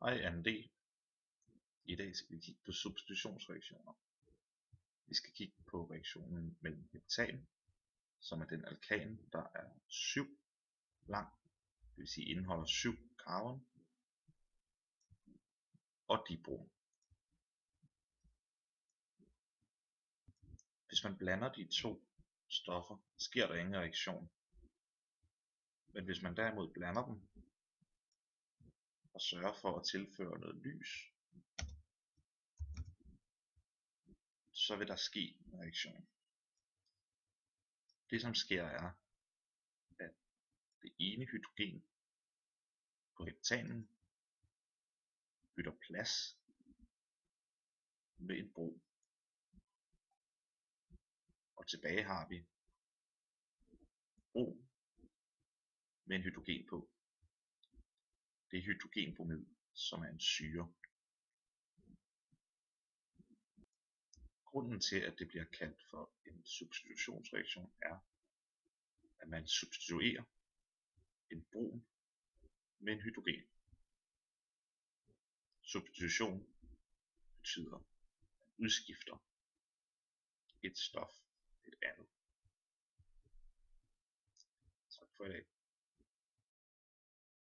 Hej, anden del. I dag skal vi kigge på substitutionsreaktioner. Vi skal kigge på reaktionen mellem heptan, som er den alkan, der er 7 lang, det vil sige indeholder 7 karbon, og dibrom. Hvis man blander de to stoffer, sker der ingen reaktion. Men hvis man derimod blander dem og sørger for at tilføre noget lys, så vil der ske en reaktion. Det som sker er, at det ene hydrogen på heptanen bytter plads med en brom. Og tilbage har vi brom med en hydrogen på. Det er hydrogenbromid, som er en syre. Grunden til, at det bliver kaldt for en substitutionsreaktion, er, at man substituerer en brom med en hydrogen. Substitution betyder, at man udskifter et stof med et andet. Tak for i dag.